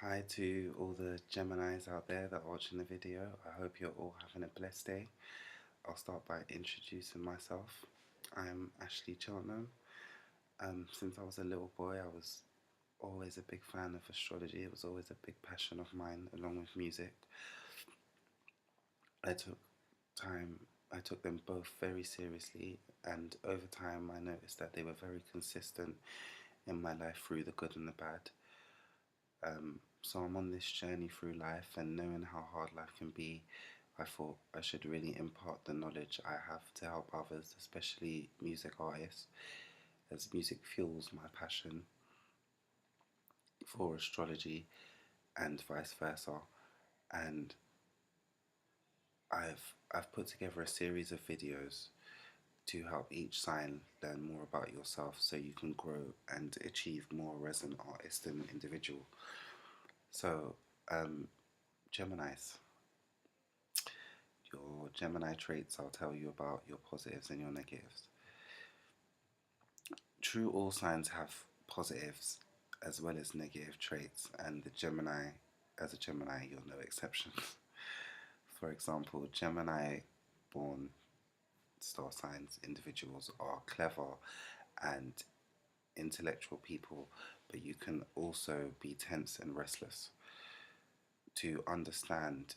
Hi to all the Geminis out there that are watching the video. I hope you're all having a blessed day. I'll start by introducing myself. I'm Ashley Cheltenham. Since I was a little boy, I was always a big fan of astrology. It was always a big passion of mine, along with music. I took time. I took them both very seriously, and over time, I noticed that they were very consistent in my life through the good and the bad. So I'm on this journey through life, and knowing how hard life can be, I thought I should really impart the knowledge I have to help others, especially music artists, as music fuels my passion for astrology and vice versa. And I've put together a series of videos to help each sign learn more about yourself so you can grow and achieve more as an artist and individual. So, Geminis, your Gemini traits, I'll tell you about your positives and your negatives. True, all signs have positives as well as negative traits, and the Gemini, as a Gemini, you're no exception. For example, Gemini born star signs individuals are clever and intellectual people, but you can also be tense and restless. To understand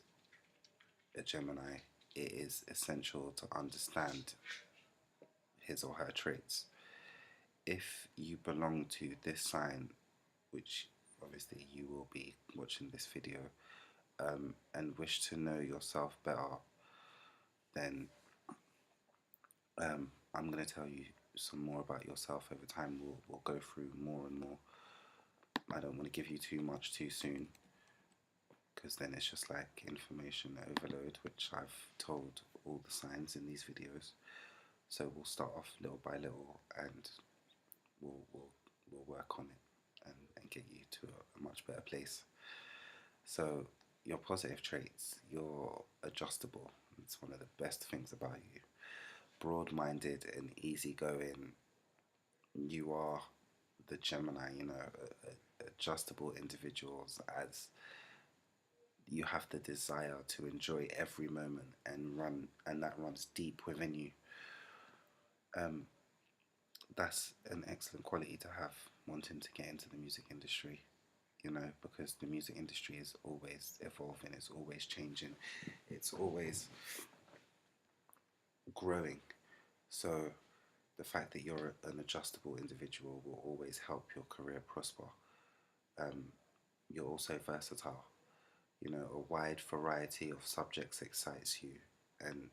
a Gemini, it is essential to understand his or her traits. If you belong to this sign, which obviously you will be watching this video, and wish to know yourself better, then I'm going to tell you some more about yourself over time. We'll go through more and more. I don't want to give you too much too soon, because then it's just like information overload, which I've told all the signs in these videos. So we'll start off little by little, and we'll work on it and get you to a much better place. So your positive traits, you're adjustable. It's one of the best things about you. Broad-minded and easygoing. You are the Gemini, adjustable individuals, as you have the desire to enjoy every moment and that runs deep within you. That's an excellent quality to have, wanting to get into the music industry, because the music industry is always evolving, it's always changing, it's always growing. So the fact that you're an adjustable individual will always help your career prosper. You're also versatile. A wide variety of subjects excites you, and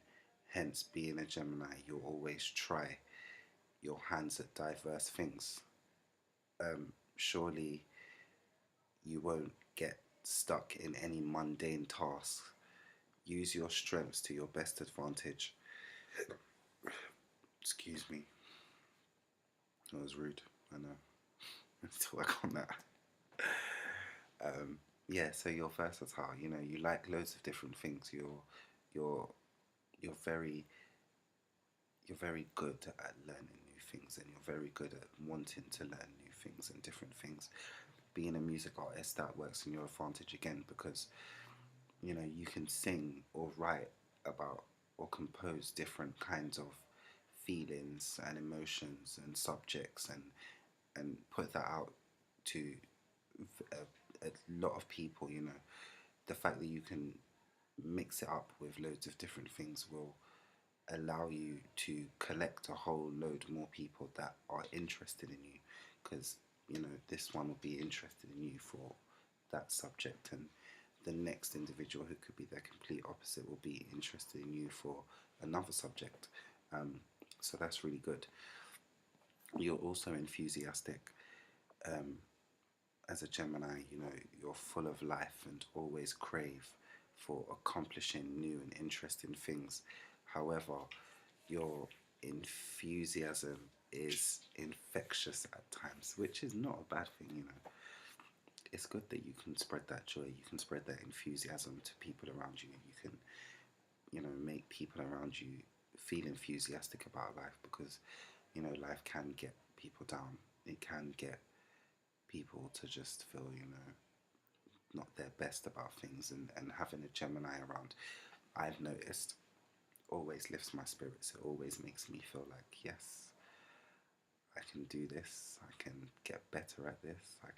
hence, being a Gemini, you'll always try your hands at diverse things. Surely you won't get stuck in any mundane tasks. Use your strengths to your best advantage. Excuse me. That was rude. I know. I need to work on that. Yeah, so you're versatile. You like loads of different things. You're you're very you're very good at learning new things, and you're very good at wanting to learn new things and different things. Being a music artist, that works in your advantage again, because you can sing or write about or compose different kinds of feelings and emotions and subjects, and put that out to a lot of people. The fact that you can mix it up with loads of different things will allow you to collect a whole load more people that are interested in you, because this one will be interested in you for that subject, and the next individual who could be their complete opposite will be interested in you for another subject. So that's really good. You're also enthusiastic. As a Gemini, you're full of life and always crave for accomplishing new and interesting things. However, your enthusiasm is infectious at times, which is not a bad thing. It's good that you can spread that joy, you can spread that enthusiasm to people around you. You can, make people around you feel enthusiastic about life, because, life can get people down. It can get people to just feel, not their best about things, and having a Gemini around, I've noticed, always lifts my spirits. It always makes me feel like, yes, I can do this. I can get better at this. I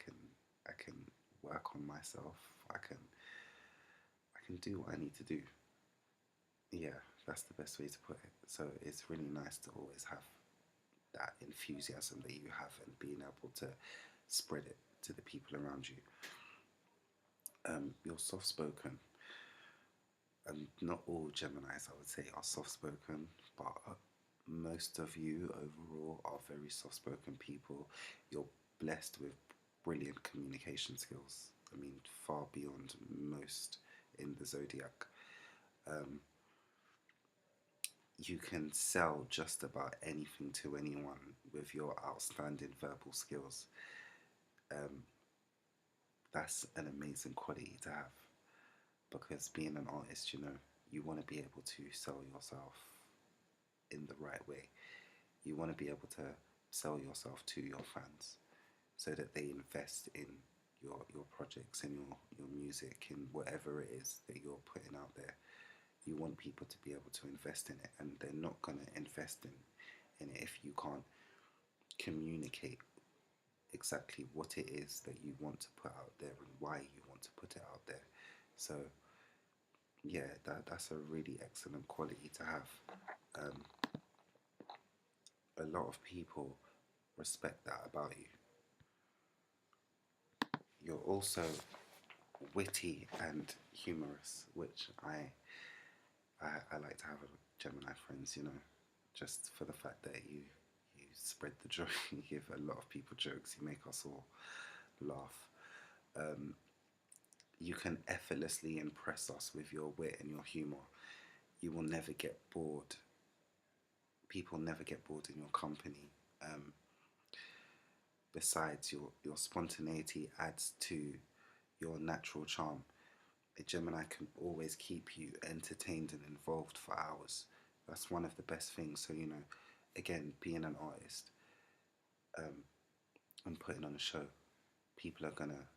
can work on myself. I can do what I need to do. Yeah, that's the best way to put it. So it's really nice to always have that enthusiasm that you have and being able to spread it to the people around you. You're soft spoken, and not all Geminis, I would say, are soft spoken, but most of you overall are very soft spoken people. You're blessed with brilliant communication skills. I mean, far beyond most in the zodiac. Um, you can sell just about anything to anyone with your outstanding verbal skills. Um, that's an amazing quality to have, because being an artist, you want to be able to sell yourself in the right way. You want to be able to sell yourself to your fans so that they invest in your projects and your music and whatever it is that you're putting out there. You want people to be able to invest in it, and they're not going to invest in it if you can't communicate exactly what it is that you want to put out there and why you want to put it out there. So yeah, that's a really excellent quality to have. Um, a lot of people respect that about you. You're also witty and humorous, which I like to have a Gemini friends, just for the fact that you spread the joy, you give a lot of people jokes, you make us all laugh. Um, you can effortlessly impress us with your wit and your humor. You will never get bored. People never get bored in your company. Um, Besides, your spontaneity adds to your natural charm. A Gemini can always keep you entertained and involved for hours. That's one of the best things. So, again, being an artist, um, and putting on a show, people are gonna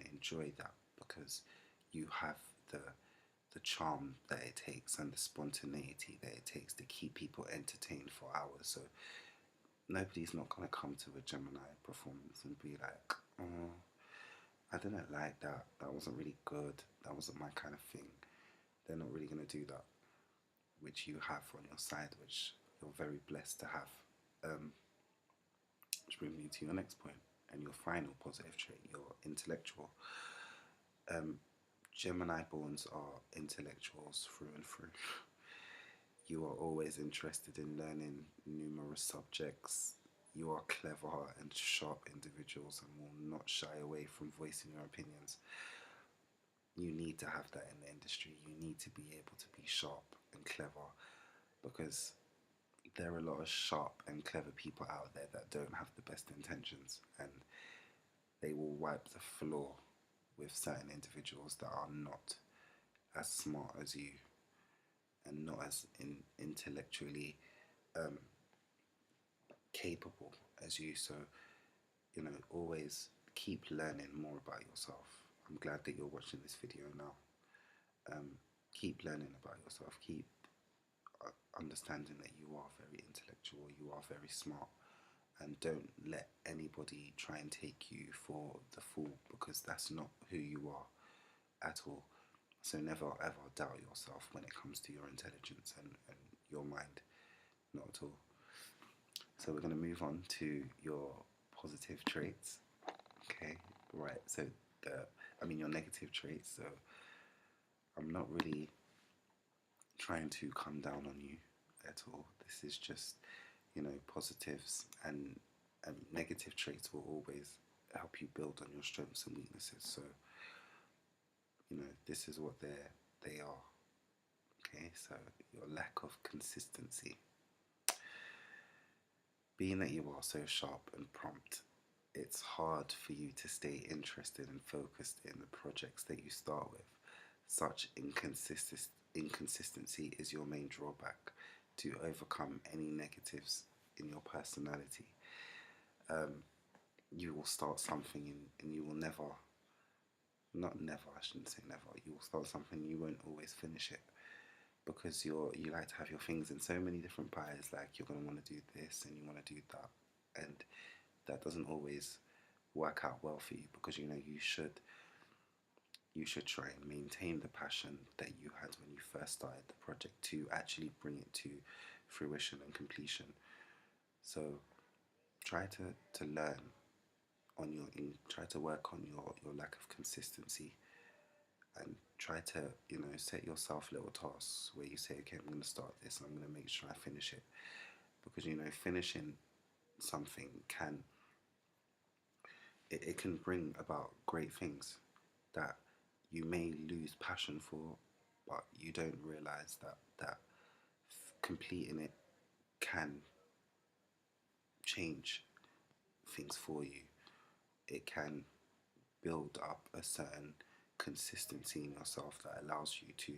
enjoy that because you have the charm that it takes and the spontaneity that it takes to keep people entertained for hours. So nobody's not gonna come to a Gemini performance and be like, oh, I didn't like that. That wasn't really good. That wasn't my kind of thing. They're not really gonna do that, which you have on your side, which you're very blessed to have. Um, which brings me to your next point and your final positive trait, your intellectual. Um, Gemini borns are intellectuals through and through. You are always interested in learning numerous subjects. You are clever and sharp individuals and will not shy away from voicing your opinions. You need to have that in the industry. You need to be able to be sharp and clever, because there are a lot of sharp and clever people out there that don't have the best intentions, and they will wipe the floor with certain individuals that are not as smart as you and not as intellectually um, capable as you. So, always keep learning more about yourself. I'm glad that you're watching this video now. Keep learning about yourself. Keep understanding that you are very intellectual, you are very smart, and don't let anybody try and take you for the fool, because that's not who you are at all. So never ever doubt yourself when it comes to your intelligence and your mind. Not at all. So we're going to move on to your positive traits. Okay, right. So your negative traits. So I'm not really trying to come down on you at all. This is just, positives, and negative traits will always help you build on your strengths and weaknesses. So, this is what they are. Okay, so your lack of consistency. Being that you are so sharp and prompt, it's hard for you to stay interested and focused in the projects that you start with. Such inconsistency is your main drawback to overcome any negatives in your personality. You will start something and you will never not never, I shouldn't say never. You'll start something, you won't always finish it because you like to have your things in so many different pies. Like you're gonna want to do this and you want to do that, and that doesn't always work out well for you because you should try and maintain the passion that you had when you first started the project to actually bring it to fruition and completion. So try to learn try to work on your lack of consistency, and try to set yourself little tasks where you say, okay, I'm going to start this and I'm going to make sure I finish it, because finishing something it can bring about great things that you may lose passion for, but you don't realize that completing it can change things for you. It can build up a certain consistency in yourself that allows you to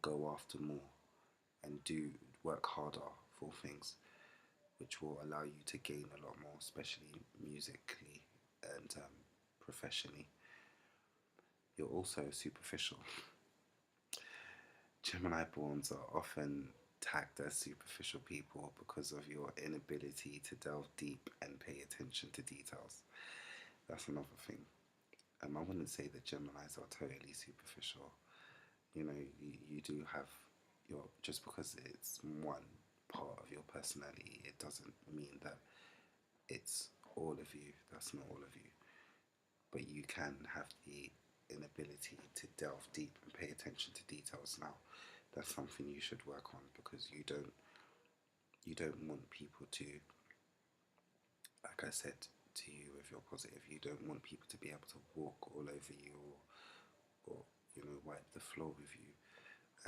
go after more and do work harder for things, which will allow you to gain a lot more, especially musically and professionally. You're also superficial. Gemini borns are often tagged as superficial people because of your inability to delve deep and pay attention to details. That's another thing. I wouldn't say that Geminis are totally superficial. You do have just because it's one part of your personality, it doesn't mean that it's all of you. That's not all of you. But you can have the inability to delve deep and pay attention to details. Now, that's something you should work on, because you don't want people to, like I said to you, if you're positive, you don't want people to be able to walk all over you, or wipe the floor with you.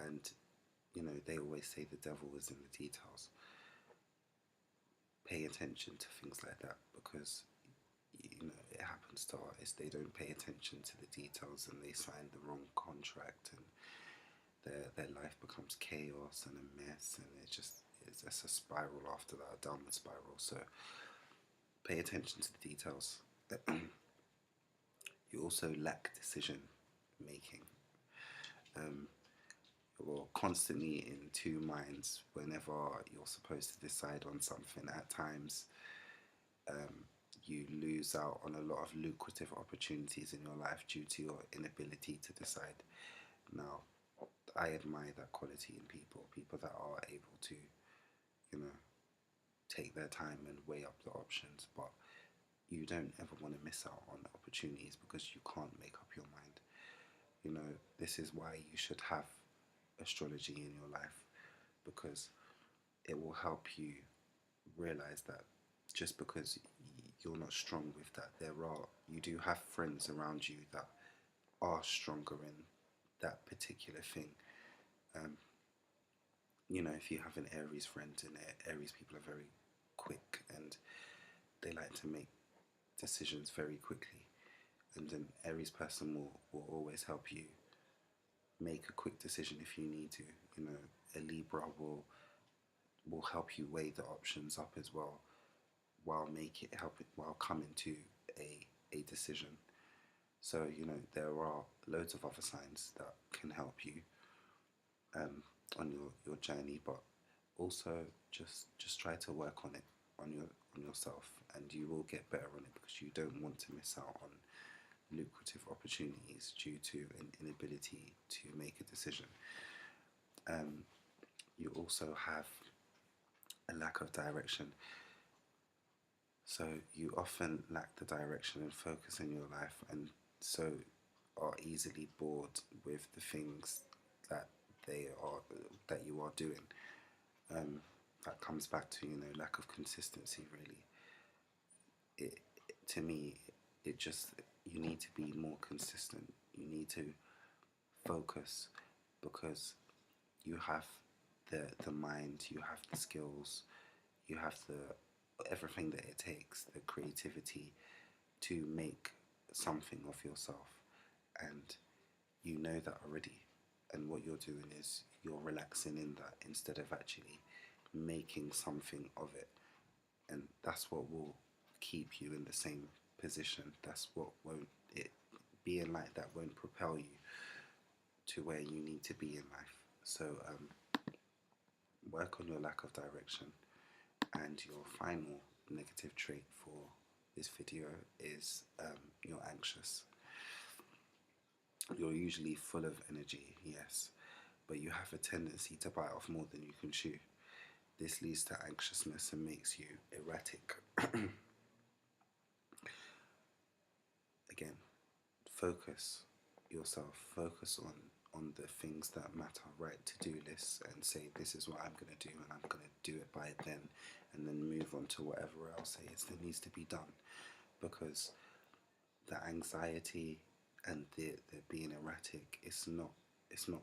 And they always say the devil is in the details. Pay attention to things like that, because it happens to artists. They don't pay attention to the details and they sign the wrong contract, and their life becomes chaos and a mess, and it's just a spiral after that, a downward spiral. So pay attention to the details. You also lack decision making. You're constantly in two minds whenever you're supposed to decide on something. At times, you lose out on a lot of lucrative opportunities in your life due to your inability to decide. Now, I admire that quality in people that are able to, you know, take their time and weigh up the options, but you don't ever want to miss out on opportunities because you can't make up your mind. This is why you should have astrology in your life, because it will help you realize that just because you're not strong with that, you do have friends around you that are stronger in that particular thing. Um, if you have an Aries friend, and Aries people are very quick and they like to make decisions very quickly, and an Aries person will always help you make a quick decision if you need to. A Libra will help you weigh the options up as well, while coming to a decision. So there are loads of other signs that can help you on your journey, but also just try to work on it on yourself, and you will get better on it, because you don't want to miss out on lucrative opportunities due to an inability to make a decision. You also have a lack of direction. So you often lack the direction and focus in your life, and so are easily bored with the things that they are that you are doing. That comes back to lack of consistency. Really, it to me, it just you need to be more consistent. You need to focus, because you have the mind, you have the skills, you have the everything that it takes, the creativity to make something of yourself, and you know that already. And what you're doing is you're relaxing in that instead of actually making something of it. And that's what will keep you in the same position. That's what won't it being like that won't propel you to where you need to be in life. So work on your lack of direction. And your final negative trait for this video is you're anxious. You're usually full of energy, yes, but you have a tendency to bite off more than you can chew. This leads to anxiousness and makes you erratic. Again, focus yourself, focus on the things that matter, write to-do lists and say this is what I'm going to do and I'm going to do it by then, and then move on to whatever else it is that needs to be done. Because the anxiety and the being erratic, it's not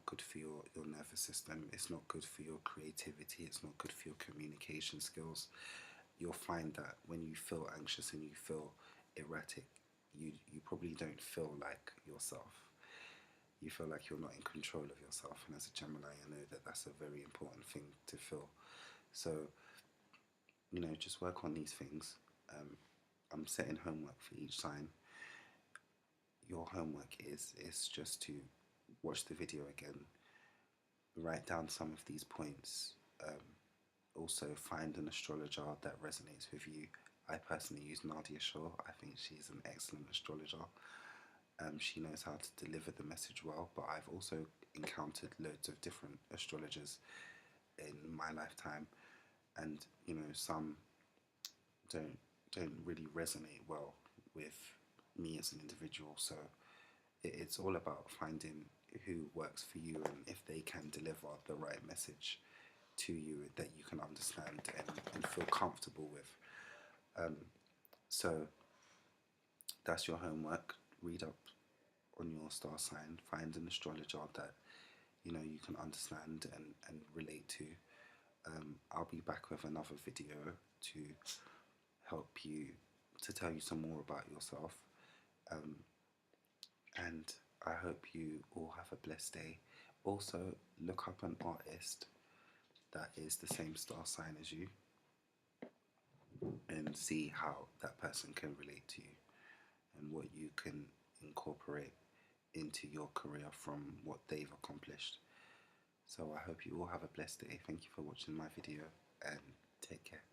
good for your nervous system, it's not good for your creativity, it's not good for your communication skills. You'll find that when you feel anxious and you feel erratic, you probably don't feel like yourself. You feel like you're not in control of yourself, and as a Gemini I know that that's a very important thing to feel. So just work on these things. I'm setting homework for each sign. Your homework is just to watch the video again, write down some of these points, also find an astrologer that resonates with you. I personally use Nadia Shaw. I think she's an excellent astrologer. She knows how to deliver the message well, but I've also encountered loads of different astrologers in my lifetime, and some don't really resonate well with me as an individual. So it's all about finding who works for you and if they can deliver the right message to you that you can understand and feel comfortable with. So that's your homework. Read up on your star sign, find an astrologer that you can understand and relate to. I'll be back with another video to help you, to tell you some more about yourself. And I hope you all have a blessed day. Also, look up an artist that is the same star sign as you and see how that person can relate to you and what you can incorporate into your career from what they've accomplished. So I hope you all have a blessed day. Thank you for watching my video and take care.